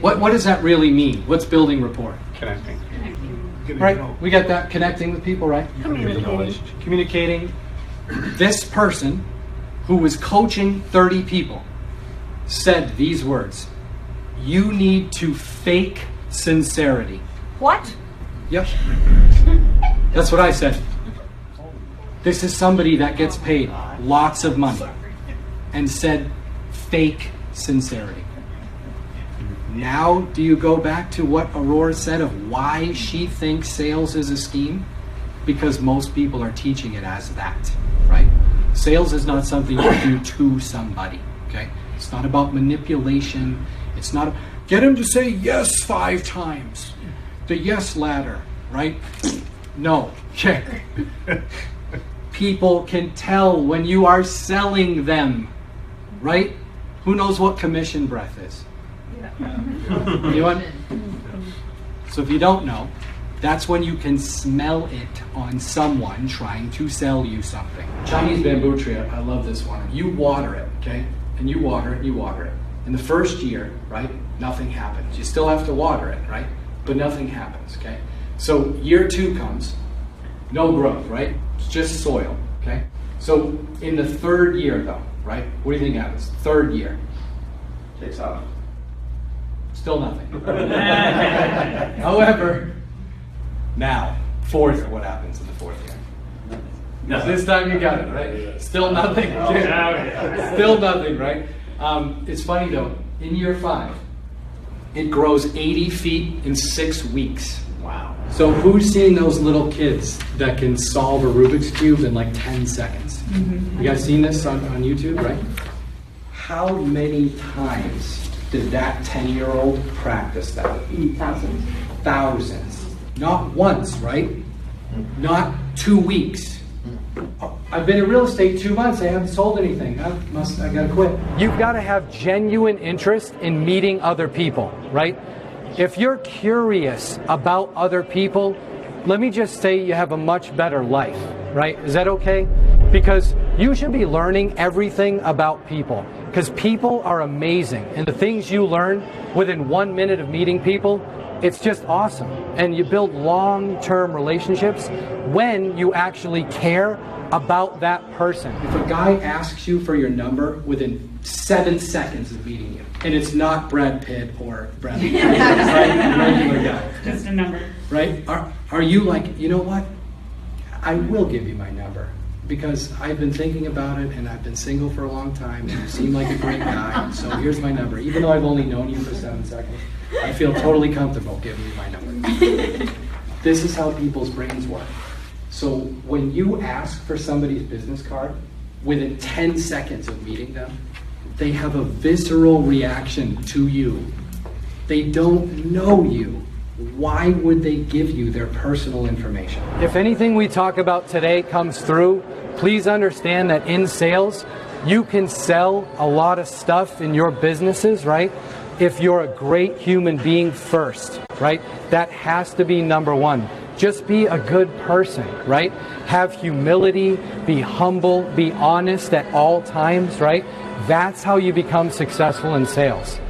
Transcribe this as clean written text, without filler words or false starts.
What does that really mean? What's building rapport? Connecting. Right, we get that, connecting with people, right? Communicating. This person who was coaching 30 people said these words: you need to fake sincerity. What? Yep. That's what I said. This is somebody that gets paid lots of money and said fake sincerity. Now, do you go back to what Aurora said of why she thinks sales is a scheme? Because most people are teaching it as that, right? Sales is not something you do to somebody, okay? It's not about manipulation. It's not, get him to say yes 5 times. The yes ladder, right? No, okay. People can tell when you are selling them, right? Who knows what commission breath is? Anyone? So if you don't know, that's when you can smell it on someone trying to sell you something. Chinese bamboo tree, I love this one. You water it, okay? And you water it, you water it. In the first year, right, nothing happens. You still have to water it, right? But nothing happens, okay? So year 2 comes, no growth, right? It's just soil, okay? So in the 3rd year though, right? What do you think happens? 3rd year. Takes off. Still nothing. However, now, 4th, what happens in the 4th year? No. This time you got it, right? Still nothing. Still nothing, right? It's funny though, in year 5, it grows 80 feet in 6 weeks. Wow. So who's seen those little kids that can solve a Rubiks Cube in like 10 seconds? Mm-hmm. You guys seen this on YouTube, right? How many times did that 10-year-old practice that? Thousands. Thousands. Not once, right? Not 2 weeks. I've been in real estate 2 months. I haven't sold anything. I gotta quit. You've got to have genuine interest in meeting other people, right? If you're curious about other people, let me just say you have a much better life, right? Is that okay? Because you should be learning everything about people, because people are amazing, and the things you learn within 1 minute of meeting people, it's just awesome. And you build long-term relationships when you actually care about that person. If a guy asks you for your number within 7 seconds of meeting you, and it's not Brad Pitt or Brad Pitt, right? Regular guy. Just a number. Right? Are you like, you know what? I will give you my number, because I've been thinking about it and I've been single for a long time and you seem like a great guy, so here's my number. Even though I've only known you for 7 seconds, I feel totally comfortable giving you my number. This is how people's brains work. So when you ask for somebody's business card, within 10 seconds of meeting them, they have a visceral reaction to you. They don't know you. Why would they give you their personal information? If anything we talk about today comes through, please understand that in sales, you can sell a lot of stuff in your businesses, right? If you're a great human being first, right? That has to be number 1. Just be a good person, right? Have humility, be humble, be honest at all times, right? That's how you become successful in sales.